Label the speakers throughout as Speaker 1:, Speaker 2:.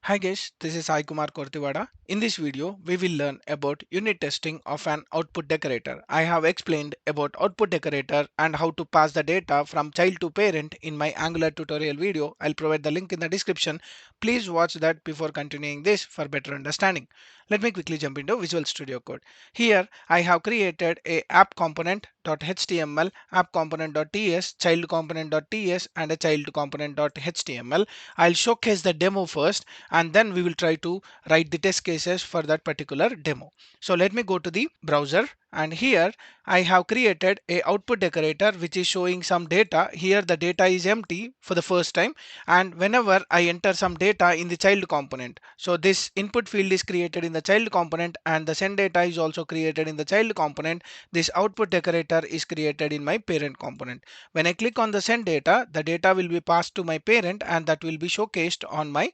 Speaker 1: Hi guys, this is Sai Kumar Kortiwada. In this video, we will learn about unit testing of an output decorator. I have explained about output decorator and how to pass the data from child to parent in my Angular tutorial video. I'll provide the link in the description. Please watch that before continuing this for better understanding. Let me quickly jump into Visual Studio Code. Here, I have created a app component.html, app component.ts, child component.ts, and a child component.html. I'll showcase the demo first and then we will try to write the test cases for that particular demo. So let me go to the browser, and here I have created a output decorator which is showing some data. Here the data is empty for the first time, and whenever I enter some data in the child component, so this input field is created in the child component and the send data is also created in the child component. This output decorator is created in my parent component. When I click on the send data, the data will be passed to my parent and that will be showcased on my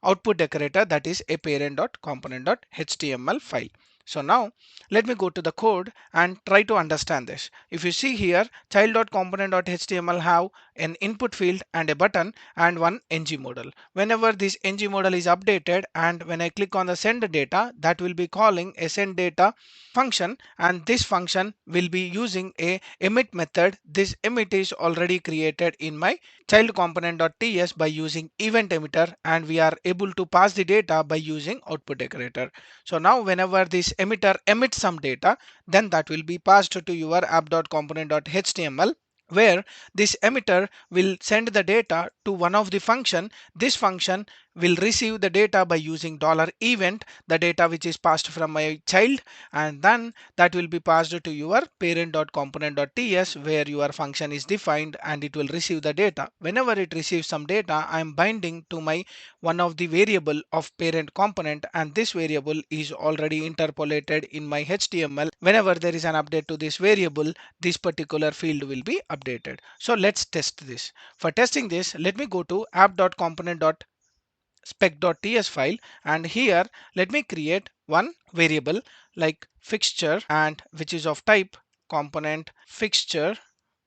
Speaker 1: output decorator, that is a parent.component.html file. So now let me go to the code and try to understand this. If you see here, child.component.html have an input field and a button and one ngModel. Whenever this ngModel is updated and when I click on the send data, that will be calling a send data function, and this function will be using a emit method. This emit is already created in my child component.ts by using Event Emitter, and we are able to pass the data by using output decorator. So now whenever this emitter emits some data, then that will be passed to your app.component.html, where this emitter will send the data to one of the function. This function will receive the data by using $event, the data which is passed from my child, and then that will be passed to your parent.component.ts, where your function is defined, and it will receive the data. Whenever it receives some data, I am binding to my one of the variable of parent component, and this variable is already interpolated in my HTML. Whenever there is an update to this variable, this particular field will be updated. So let's test this. For testing this, let me go to app.component.spec.ts file, and here let me create one variable like fixture, and which is of type component fixture,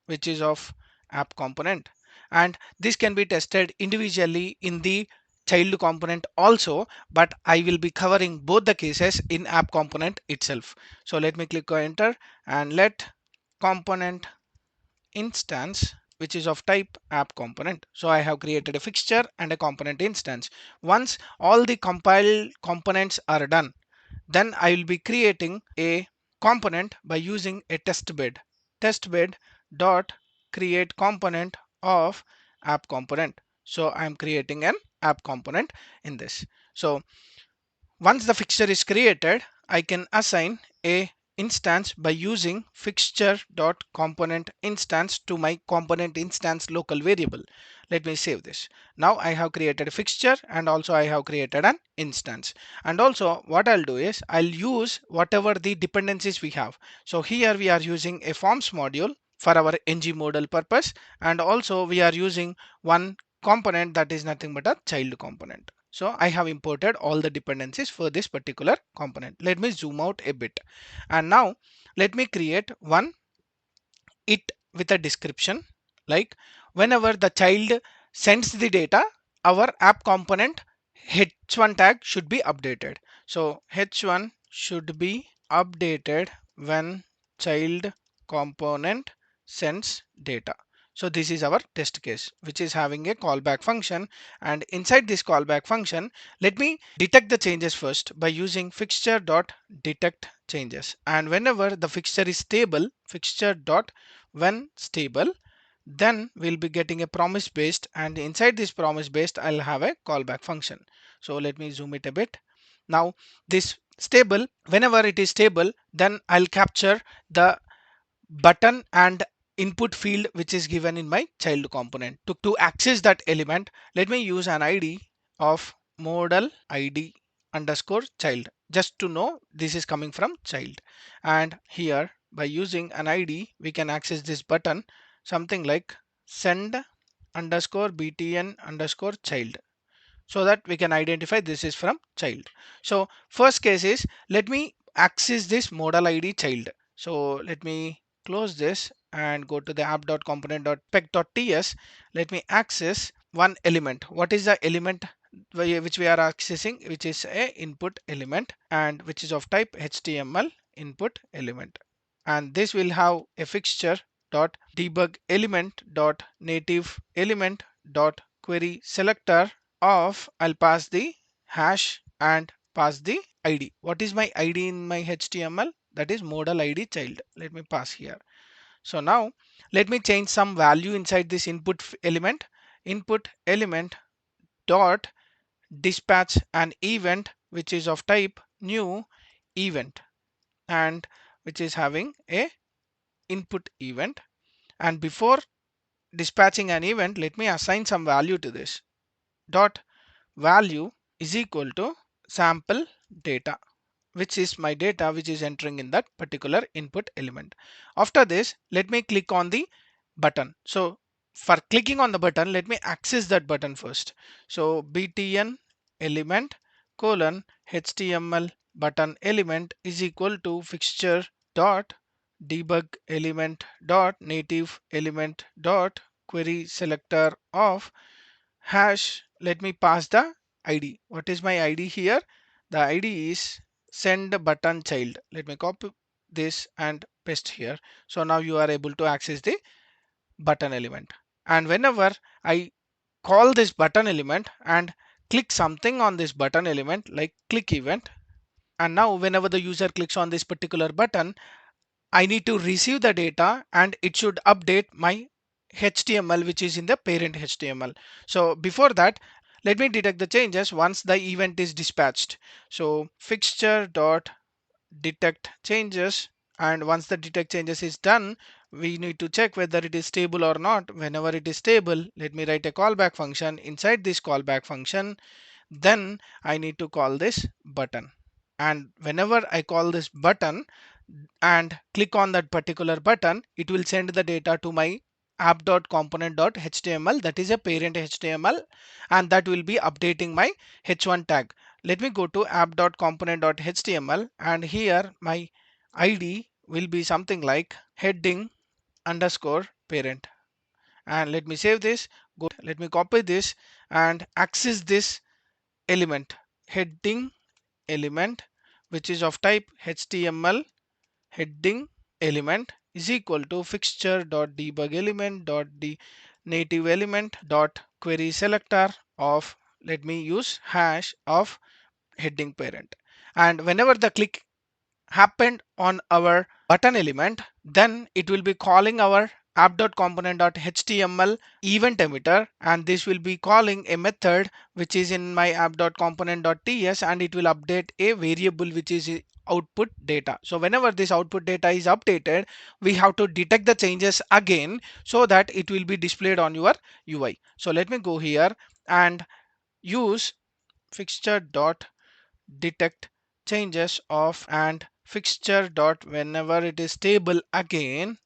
Speaker 1: which is of app component, and this can be tested individually in the child component also, but I will be covering both the cases in app component itself. So let me click on enter and let component instance, which is of type app component. So I have created a fixture and a component instance. Once all the compiled components are done, then I will be creating a component by using a test bed. Test bed dot create component of app component. So I am creating an app component in this. So once the fixture is created, I can assign a instance by using fixture.component instance to my component instance local variable. Let me save this. Now I have created a fixture and also I have created an instance. And also what I'll do is I'll use whatever the dependencies we have. So here we are using a forms module for our ngModel purpose, and also we are using one component that is nothing but a child component. So I have imported all the dependencies for this particular component. Let me zoom out a bit. And now let me create one it with a description, like whenever the child sends the data, our app component h1 tag should be updated. So h1 should be updated when child component sends data. So this is our test case, which is having a callback function, and inside this callback function, let me detect the changes first by using fixture.detect changes. And whenever the fixture is stable, fixture.when stable, then we'll be getting a promise based, and inside this promise based I'll have a callback function. So let me zoom it a bit. Now this stable, whenever it is stable, then I'll capture the button and input field which is given in my child component. To access that element, let me use an ID of model ID underscore child, just to know this is coming from child. And here by using an ID, we can access this button, something like send underscore btn underscore child, so that we can identify this is from child. So first case is, let me access this model ID child. So let me close this and go to the app.component.spec.ts. Let me access one element. What is the element which we are accessing, which is a input element and which is of type HTML input element. And this will have a fixture dot debug element dot native element dot query selector of, I'll pass the hash and pass the ID. What is my ID in my HTML? That is model ID child. Let me pass here. So now let me change some value inside this input element dot dispatch an event which is of type new event and which is having a input event. And before dispatching an event, let me assign some value to this. Dot value is equal to sample data, which is my data which is entering in that particular input element. After this, let me click on the button. So for clicking on the button, let me access that button first. So btn element colon html button element is equal to fixture dot debug element dot native element dot query selector of hash. Let me pass the ID. What is my ID here? The ID is send button child. Let me copy this and paste here. So now you are able to access the button element. And whenever I call this button element and click something on this button element like click event, and now whenever the user clicks on this particular button, I need to receive the data and it should update my HTML which is in the parent HTML. So before that, let me detect the changes once the event is dispatched. So fixture dot detect changes, and once the detect changes is done, we need to check whether it is stable or not. Whenever it is stable, let me write a callback function. Inside this callback function, then I need to call this button. And whenever I call this button and click on that particular button, it will send the data to my app.component.html, that is a parent HTML, and that will be updating my h1 tag. Let me go to app.component.html, and here my ID will be something like heading underscore parent. And let me save this. Let me copy this and access this element, heading element, which is of type HTML heading element is equal to fixture dot debug element dot the native element dot query selector of, let me use hash of heading parent. And whenever the click happened on our button element, then it will be calling our app.component.html event emitter, and this will be calling a method which is in my app.component.ts, and it will update a variable which is output data. So whenever this output data is updated, we have to detect the changes again so that it will be displayed on your UI. So let me go here and use fixture dot detect changes of and fixture dot whenever it is stable again,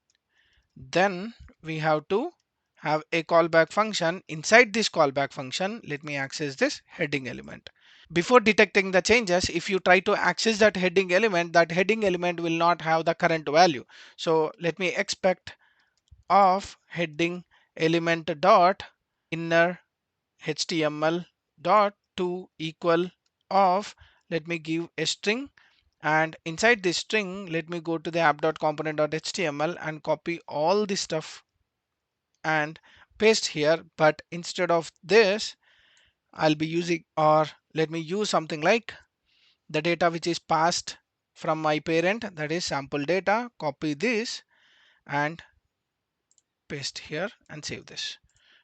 Speaker 1: then we have to have a callback function. Inside this callback function, let me access this heading element. Before detecting the changes, if you try to access that heading element will not have the current value. So let me expect of heading element dot inner HTML dot to equal of, let me give a string, and inside this string let me go to the app.component.html and copy all this stuff and paste here. But instead of this, I'll be using, or let me use something like the data which is passed from my parent, that is sample data. Copy this and paste here and save this.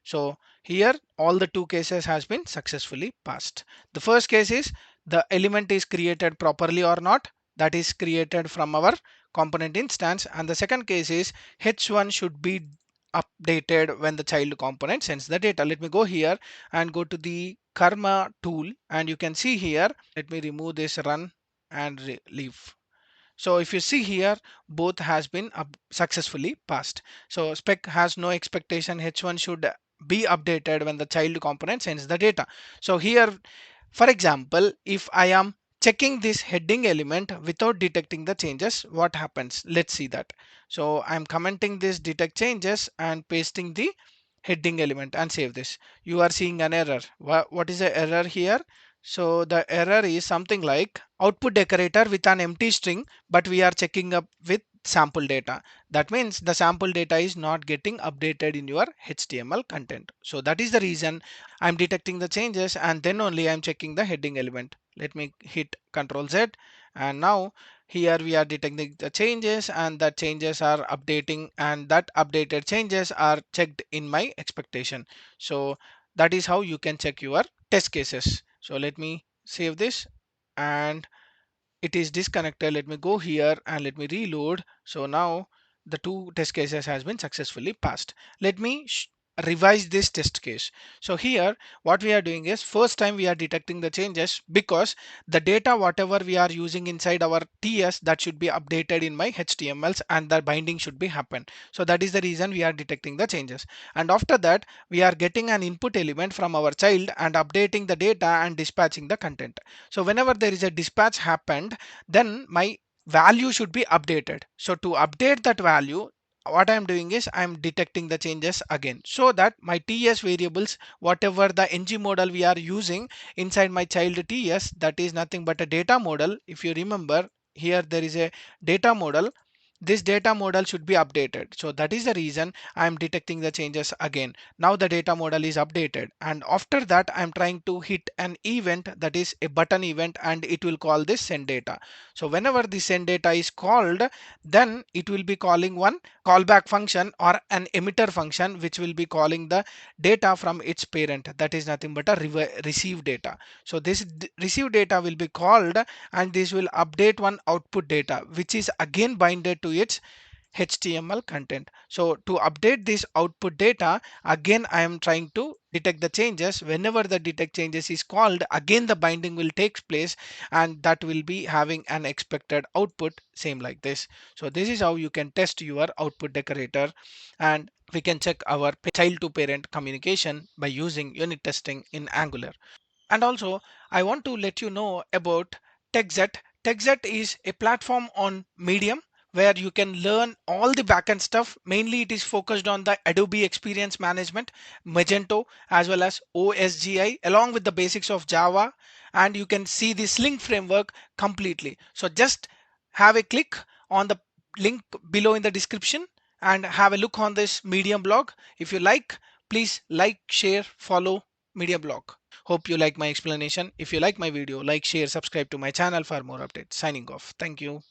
Speaker 1: So here all the two cases has been successfully passed. The first case is the element is created properly or not, that is created from our component instance, and the second case is h1 should be updated when the child component sends the data. Let me go here and go to the karma tool, and you can see here, let me remove this run and leave. So if you see here, both has been successfully passed. So spec has no expectation h1 should be updated when the child component sends the data. So here, for example, if I am checking this heading element without detecting the changes, what happens? Let's see that. So I'm commenting this detect changes and pasting the heading element and save this. You are seeing an error. What is the error here? So the error is something like output decorator with an empty string, but we are checking up with sample data. That means the sample data is not getting updated in your HTML content. So that is the reason I'm detecting the changes, and then only I'm checking the heading element. Let me hit Ctrl Z, and now here we are detecting the changes, and the changes are updating, and that updated changes are checked in my expectation. So that is how you can check your test cases. So let me save this, and it is disconnected. Let me go here and let me reload. So now the two test cases has been successfully passed. Let me revise this test case. So here what we are doing is, first time we are detecting the changes because the data whatever we are using inside our TS, that should be updated in my HTMLs, and the binding should be happen. So that is the reason we are detecting the changes. And after that we are getting an input element from our child and updating the data and dispatching the content. So whenever there is a dispatch happened, then my value should be updated. So to update that value, what I'm doing is I'm detecting the changes again, so that my TS variables, whatever the ngModel we are using inside my child TS, that is nothing but a data model. If you remember, here there is a data model. This data model should be updated. So that is the reason I'm detecting the changes again. Now the data model is updated, and after that I'm trying to hit an event, that is a button event, and it will call this send data. So whenever the send data is called, then it will be calling one callback function or an emitter function, which will be calling the data from its parent, that is nothing but a receive data. So this receive data will be called, and this will update one output data, which is again binded to its HTML content. So to update this output data, again I am trying to detect the changes. Whenever the detect changes is called, again the binding will take place, and that will be having an expected output same like this. So this is how you can test your output decorator, and we can check our child to parent communication by using unit testing in Angular. And also, I want to let you know about Techshareskk. Techshareskk is a platform on Medium where you can learn all the backend stuff. Mainly, it is focused on the Adobe Experience Management, Magento, as well as OSGI, along with the basics of Java. And you can see the Sling framework completely. So just have a click on the link below in the description and have a look on this Medium blog. If you like, please like, share, follow Medium blog. Hope you like my explanation. If you like my video, like, share, subscribe to my channel for more updates. Signing off. Thank you.